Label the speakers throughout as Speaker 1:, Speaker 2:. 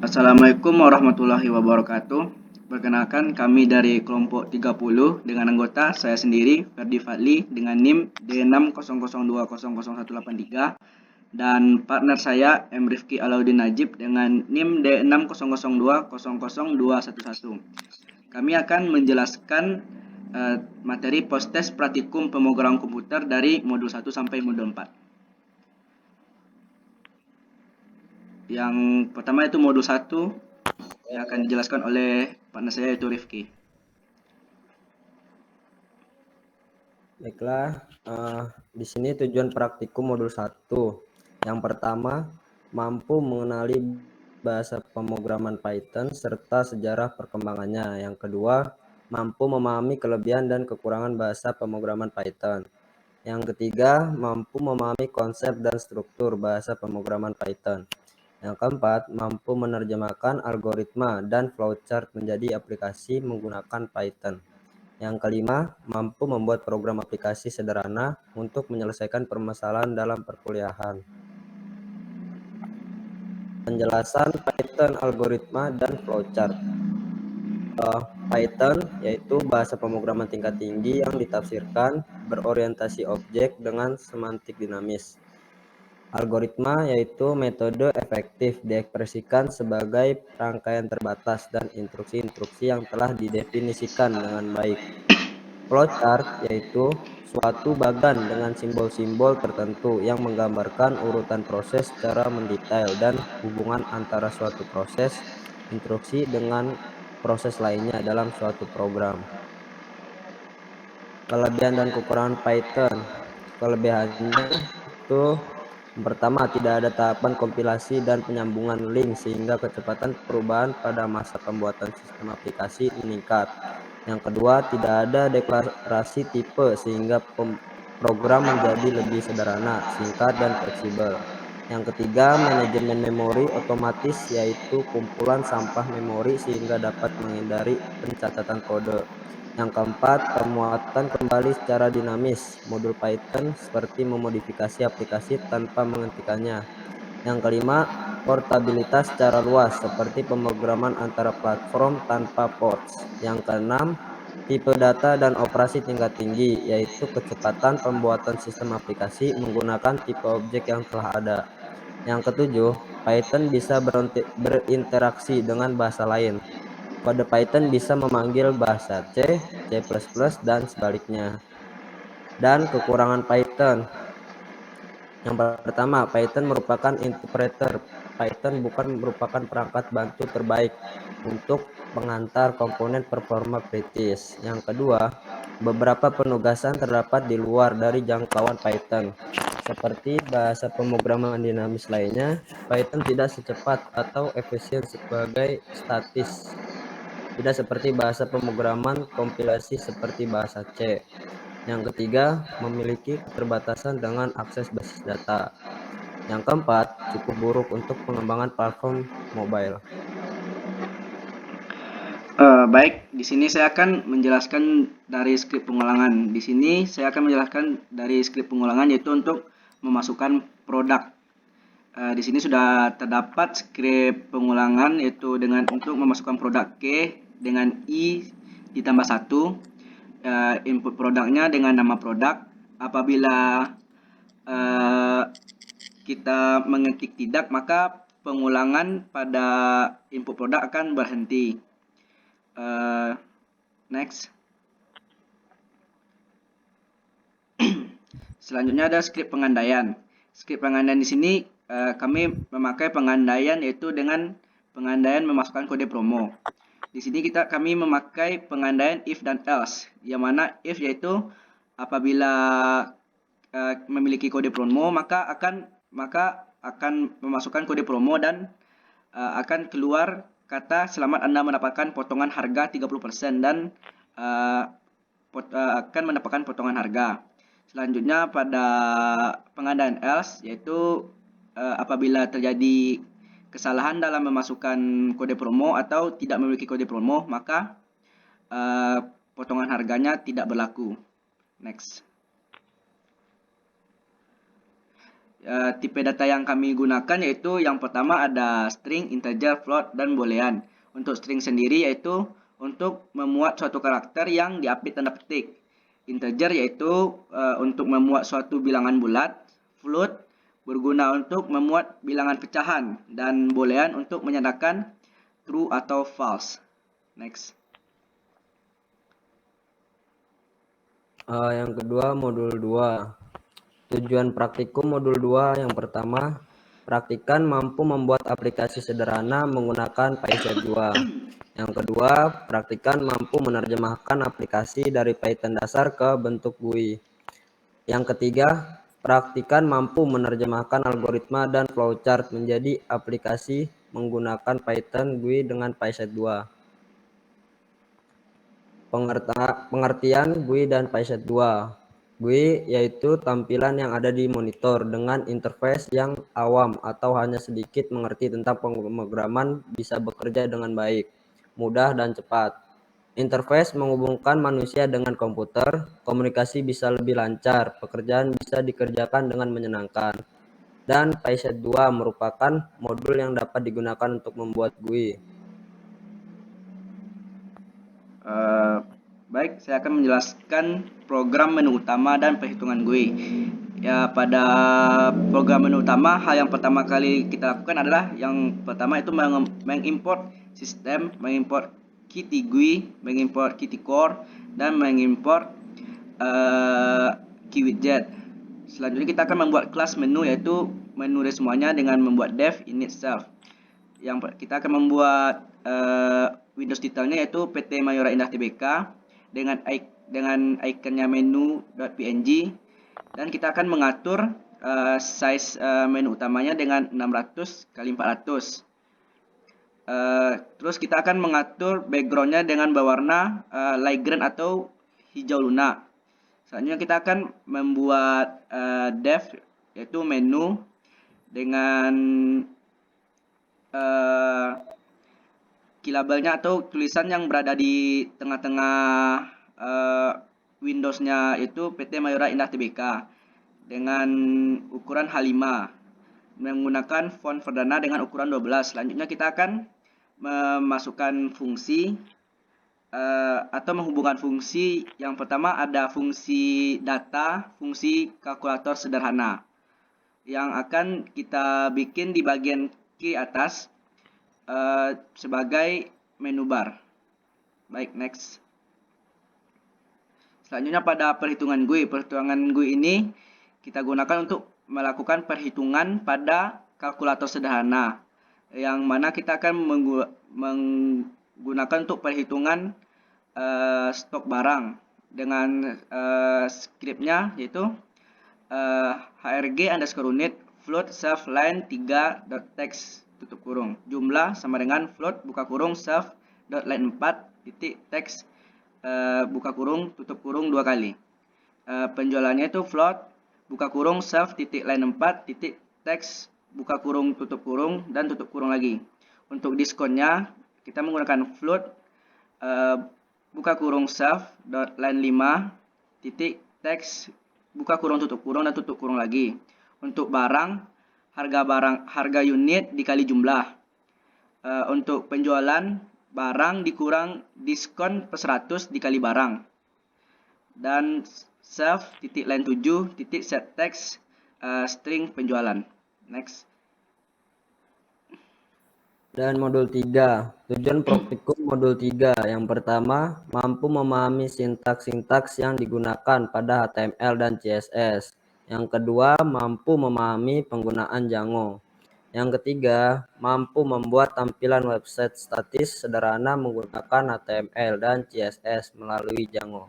Speaker 1: Assalamualaikum warahmatullahi wabarakatuh. Perkenalkan, kami dari kelompok 30 dengan anggota saya sendiri, Ferdi Fadli, dengan NIM D600200183 dan partner saya, M. Rifki Alauddin Najib dengan NIM D600200211. Kami akan menjelaskan materi post-test praktikum pemrograman komputer dari modul 1 sampai modul 4. Yang pertama itu modul 1 yang akan dijelaskan oleh partner saya yaitu Rifki.
Speaker 2: Baiklah, di sini tujuan praktikum modul 1. Yang pertama, mampu mengenali bahasa pemrograman Python serta sejarah perkembangannya. Yang kedua, mampu memahami kelebihan dan kekurangan bahasa pemrograman Python. Yang ketiga, mampu memahami konsep dan struktur bahasa pemrograman Python. Yang keempat, mampu menerjemahkan algoritma dan flowchart menjadi aplikasi menggunakan Python. Yang kelima, mampu membuat program aplikasi sederhana untuk menyelesaikan permasalahan dalam perkuliahan. Penjelasan Python, algoritma, dan flowchart. Python yaitu bahasa pemrograman tingkat tinggi yang ditafsirkan berorientasi objek dengan semantik dinamis. Algoritma yaitu metode efektif diekspresikan sebagai rangkaian terbatas dan instruksi-instruksi yang telah didefinisikan dengan baik. Flowchart yaitu suatu bagan dengan simbol-simbol tertentu yang menggambarkan urutan proses secara mendetail dan hubungan antara suatu proses instruksi dengan proses lainnya dalam suatu program. Kelebihan dan kekurangan Python. Kelebihannya itu yang pertama, tidak ada tahapan kompilasi dan penyambungan link sehingga kecepatan perubahan pada masa pembuatan sistem aplikasi meningkat. Yang kedua, tidak ada deklarasi tipe sehingga program menjadi lebih sederhana, singkat, dan fleksibel. Yang ketiga, manajemen memori otomatis yaitu kumpulan sampah memori sehingga dapat menghindari pencatatan kode. Yang keempat, pemuatan kembali secara dinamis modul Python seperti memodifikasi aplikasi tanpa menghentikannya. Yang kelima, portabilitas secara luas seperti pemrograman antara platform tanpa ports. Yang keenam, tipe data dan operasi tingkat tinggi yaitu kecepatan pembuatan sistem aplikasi menggunakan tipe objek yang telah ada. Yang ketujuh, Python bisa berinteraksi dengan bahasa lain. Kode Python bisa memanggil bahasa C, C++, dan sebaliknya. Dan kekurangan Python. Yang pertama, Python merupakan interpreter. Python bukan merupakan perangkat bantu terbaik untuk pengantar komponen performa kritis. Yang kedua, beberapa penugasan terdapat di luar dari jangkauan Python. Seperti bahasa pemrograman dinamis lainnya, Python tidak secepat atau efisien sebagai statis. Tidak seperti bahasa pemrograman kompilasi seperti bahasa C. Yang ketiga, memiliki keterbatasan dengan akses basis data. Yang keempat, cukup buruk untuk pengembangan platform mobile.
Speaker 1: Baik, di sini saya akan menjelaskan dari skrip pengulangan. Di sini saya akan menjelaskan dari skrip pengulangan yaitu untuk memasukkan produk. Di sini sudah terdapat skrip pengulangan yaitu dengan untuk memasukkan produk K dengan I ditambah 1, input produknya dengan nama produk. Apabila kita mengetik tidak, maka pengulangan pada input produk akan berhenti. Next. Selanjutnya ada skrip pengandaian. Skrip pengandaian di sini kami memakai pengandaian yaitu dengan pengandaian memasukkan kode promo. Di sini kami memakai pengandaian if dan else, yang mana if yaitu apabila memiliki kode promo maka akan memasukkan kode promo dan akan keluar kata selamat Anda mendapatkan potongan harga 30% dan akan mendapatkan potongan harga. Selanjutnya pada pengandaian else yaitu apabila terjadi kesalahan dalam memasukkan kode promo atau tidak memiliki kode promo maka potongan harganya tidak berlaku. Next. Tipe data yang kami gunakan yaitu yang pertama ada string, integer, float, dan boolean. Untuk string sendiri yaitu untuk memuat suatu karakter yang diapit tanda petik. Integer yaitu untuk memuat suatu bilangan bulat. Float berguna untuk memuat bilangan pecahan. Dan boolean untuk menyatakan true atau false. Next.
Speaker 2: Yang kedua, modul 2. Tujuan praktikum modul 2 yang pertama, praktikan mampu membuat aplikasi sederhana menggunakan PySet 2. Yang kedua, praktikan mampu menerjemahkan aplikasi dari Python dasar ke bentuk GUI. Yang ketiga, praktikan mampu menerjemahkan algoritma dan flowchart menjadi aplikasi menggunakan Python GUI dengan PySet 2. Pengertian GUI dan PySet 2. GUI yaitu tampilan yang ada di monitor dengan interface yang awam atau hanya sedikit mengerti tentang pemrograman bisa bekerja dengan baik, mudah, dan cepat. Interface menghubungkan manusia dengan komputer, komunikasi bisa lebih lancar, pekerjaan bisa dikerjakan dengan menyenangkan. Dan PySet 2 merupakan modul yang dapat digunakan untuk membuat GUI.
Speaker 1: Baik, saya akan menjelaskan program menu utama dan perhitungan GUI. Ya, pada program menu utama, hal yang pertama kali kita lakukan adalah yang pertama itu mengimport sistem, mengimport Kitty GUI, mengimport Kitty Core, dan mengimport key widget. Selanjutnya kita akan membuat kelas menu yaitu menu semuanya dengan membuat dev init self. Yang kita akan membuat Windows titelnya yaitu PT Mayora Indah Tbk dengan ikonnya menu.png, dan kita akan mengatur size menu utamanya dengan 600 kali 400. Terus kita akan mengatur backgroundnya dengan berwarna light green atau hijau lunak. Selanjutnya kita akan membuat dev yaitu menu dengan key labelnya atau tulisan yang berada di tengah-tengah Windows-nya itu PT Mayora Indah Tbk dengan ukuran H5 menggunakan font perdana dengan ukuran 12. Selanjutnya kita akan memasukkan fungsi atau menghubungkan fungsi. Yang pertama ada fungsi data, fungsi kalkulator sederhana yang akan kita bikin di bagian kiri atas sebagai menu bar. Baik, next. Selanjutnya pada perhitungan GUI. Perhitungan GUI ini kita gunakan untuk melakukan perhitungan pada kalkulator sederhana, yang mana kita akan menggunakan untuk perhitungan stok barang dengan skripnya yaitu hrg_unit float self line 3.text tutup kurung jumlah sama dengan float buka kurung self line 4 titik text buka kurung tutup kurung 2 kali. Penjualannya itu float buka kurung self titik line 4 titik text buka kurung tutup kurung dan tutup kurung lagi. Untuk diskonnya kita menggunakan float buka kurung self line 5 titik text buka kurung tutup kurung dan tutup kurung lagi. Untuk barang harga unit dikali jumlah. Untuk penjualan barang dikurang diskon per 100 dikali barang. Dan self titik line 7 titik set text string penjualan. Next.
Speaker 2: Dan modul 3. Tujuan praktikum modul 3. Yang pertama, mampu memahami sintaks-sintaks yang digunakan pada HTML dan CSS. Yang kedua, mampu memahami penggunaan Django. Yang ketiga, mampu membuat tampilan website statis sederhana menggunakan HTML dan CSS melalui Django.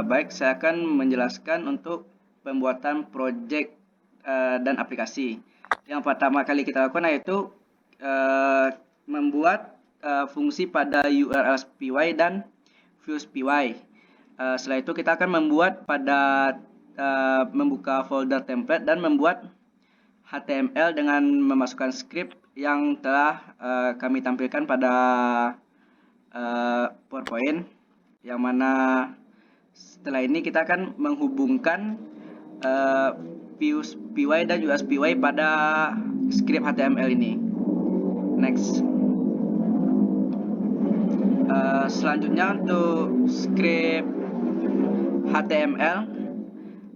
Speaker 1: Baik, saya akan menjelaskan untuk pembuatan project dan aplikasi. Yang pertama kali kita lakukan yaitu membuat fungsi pada URL py dan views py. Setelah itu kita akan membuat pada membuka folder template dan membuat HTML dengan memasukkan script yang telah kami tampilkan pada PowerPoint, yang mana setelah ini kita akan menghubungkan views PY dan juga SPY pada script HTML ini. Next. Selanjutnya untuk script HTML,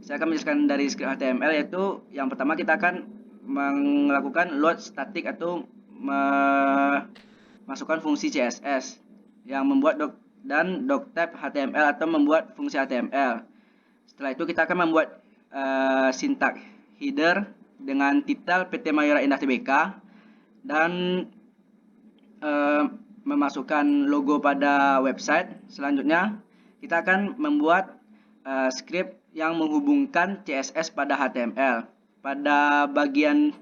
Speaker 1: saya akan menjelaskan dari script HTML, yaitu yang pertama kita akan melakukan load static atau masukkan fungsi CSS yang membuat doctype HTML atau membuat fungsi HTML. Setelah itu kita akan membuat sintak header dengan titel PT Mayora Indah Tbk dan memasukkan logo pada website. Selanjutnya kita akan membuat script yang menghubungkan CSS pada HTML. Pada bagian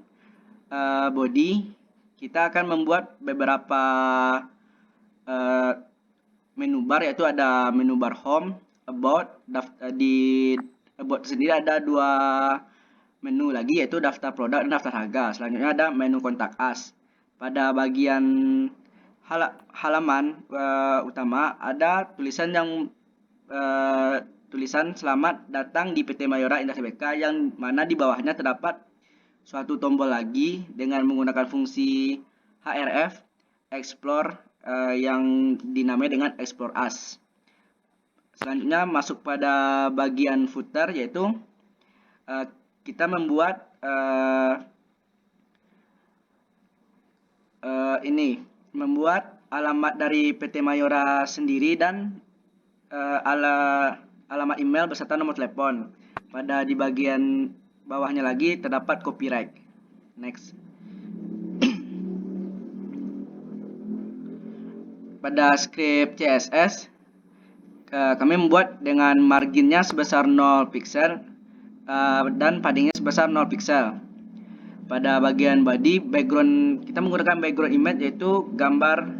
Speaker 1: body kita akan membuat beberapa menu bar, yaitu ada menu bar home, about. Di about sendiri ada dua menu lagi, yaitu daftar produk dan daftar harga. Selanjutnya ada menu kontak us. Pada bagian halaman utama ada tulisan yang tulisan selamat datang di PT Mayora Indah Tbk, yang mana di bawahnya terdapat suatu tombol lagi dengan menggunakan fungsi href explore yang dinamai dengan explore us. Selanjutnya masuk pada bagian footer, yaitu kita membuat membuat alamat dari PT Mayora sendiri dan alamat email beserta nomor telepon. Pada di bagian bawahnya lagi terdapat copyright. Next. Pada script CSS kami membuat dengan marginnya sebesar 0 pixel dan paddingnya sebesar 0 pixel. Pada bagian body, background kita menggunakan background image, yaitu gambar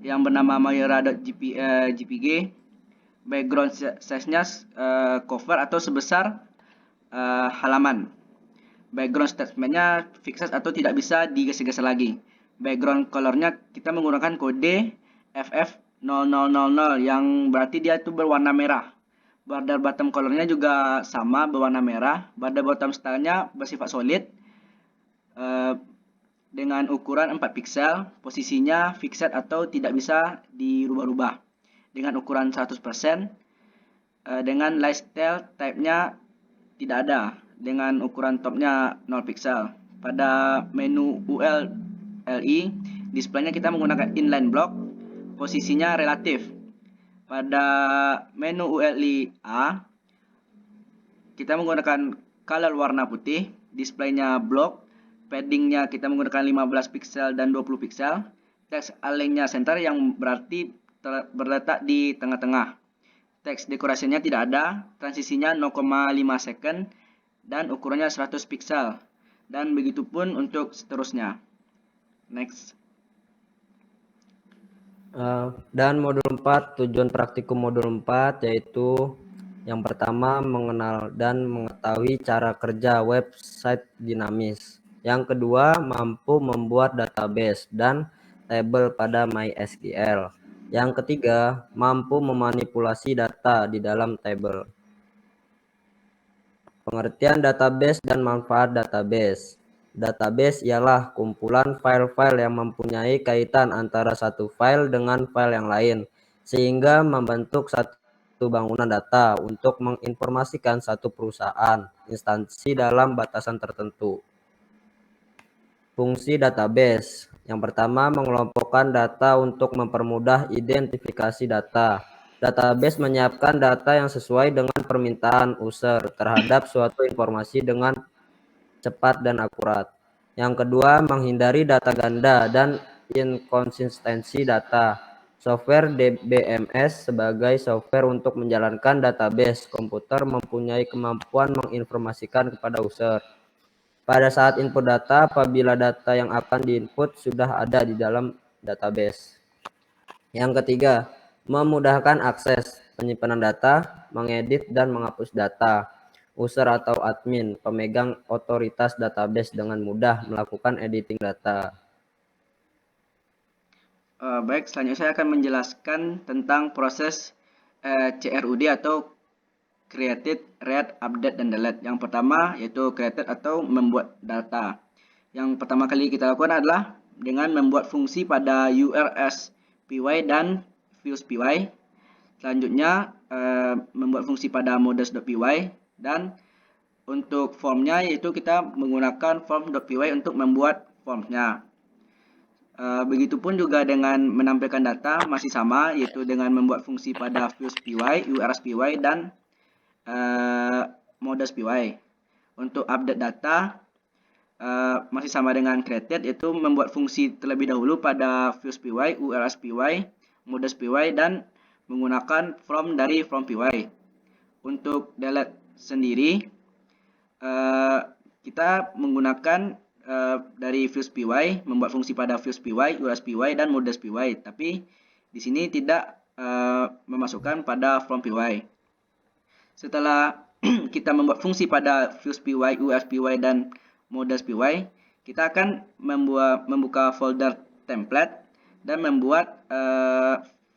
Speaker 1: yang bernama mayora.jpg. Background size-nya cover atau sebesar halaman. Background statement-nya fixed atau tidak bisa digeser-geser lagi. Background color-nya kita menggunakan kode FF0000 yang berarti dia itu berwarna merah. Border bottom color-nya juga sama berwarna merah. Border bottom style-nya bersifat solid dengan ukuran 4 pixel. Posisinya fixed atau tidak bisa dirubah-rubah. Dengan ukuran 100%. Dengan lifestyle type-nya tidak ada. Dengan ukuran topnya 0 pixel. Pada menu ULLI, display-nya kita menggunakan inline block. Posisinya relatif. Pada menu ULI A, kita menggunakan color warna putih. Display-nya block. Padding-nya kita menggunakan 15 pixel dan 20 pixel. Text align-nya center yang berarti berletak di tengah-tengah. Teks dekorasinya tidak ada, transisinya 0,5 second dan ukurannya 100 pixel. Dan begitu pun untuk seterusnya. Next.
Speaker 2: Dan modul 4, tujuan praktikum modul 4 yaitu yang pertama mengenal dan mengetahui cara kerja website dinamis. Yang kedua, mampu membuat database dan tabel pada MySQL. Yang ketiga, mampu memanipulasi data di dalam tabel. Pengertian database dan manfaat database. Database ialah kumpulan file-file yang mempunyai kaitan antara satu file dengan file yang lain, sehingga membentuk satu bangunan data untuk menginformasikan satu perusahaan, instansi dalam batasan tertentu. Fungsi database. Yang pertama, mengelompokkan data untuk mempermudah identifikasi data. Database menyiapkan data yang sesuai dengan permintaan user terhadap suatu informasi dengan cepat dan akurat. Yang kedua, menghindari data ganda dan inkonsistensi data. Software DBMS sebagai software untuk menjalankan database komputer mempunyai kemampuan menginformasikan kepada user pada saat input data apabila data yang akan diinput sudah ada di dalam database. Yang ketiga, memudahkan akses penyimpanan data, mengedit dan menghapus data. User atau admin, pemegang otoritas database dengan mudah melakukan editing data.
Speaker 1: Baik, selanjutnya saya akan menjelaskan tentang proses CRUD atau created, read, update, dan delete. Yang pertama yaitu created atau membuat data. Yang pertama kali kita lakukan adalah dengan membuat fungsi pada URL.py dan views.py. Selanjutnya membuat fungsi pada models.py, dan untuk formnya yaitu kita menggunakan form.py untuk membuat formnya. Begitupun juga dengan menampilkan data masih sama, yaitu dengan membuat fungsi pada views.py, URL.py, dan models.py. Untuk update data masih sama dengan created, yaitu membuat fungsi terlebih dahulu pada views.py, URL.py, models.py, dan menggunakan from dari from.py. Untuk delete sendiri kita menggunakan dari views.py, membuat fungsi pada views.py, URL.py, dan models.py, tapi di sini tidak memasukkan pada from.py. Setelah kita membuat fungsi pada views.py, URL.py, dan models.py, kita akan membuka folder template dan membuat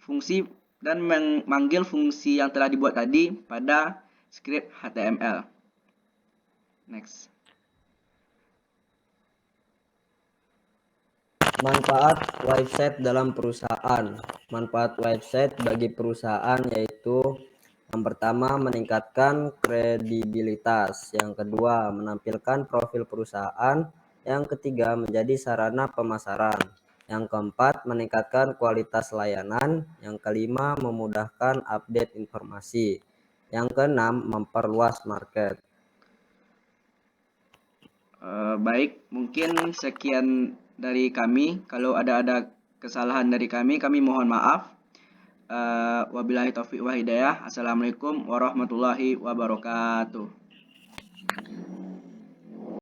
Speaker 1: fungsi dan memanggil fungsi yang telah dibuat tadi pada script HTML. Next.
Speaker 2: Manfaat website dalam perusahaan. Manfaat website bagi perusahaan yaitu yang pertama meningkatkan kredibilitas, yang kedua menampilkan profil perusahaan, yang ketiga menjadi sarana pemasaran, yang keempat meningkatkan kualitas layanan, yang kelima memudahkan update informasi, yang keenam memperluas market.
Speaker 1: Baik, mungkin sekian dari kami. Kalau ada kesalahan dari kami mohon maaf. Wabillahi taufiq wa hidayah. Assalamualaikum warahmatullahi wabarakatuh.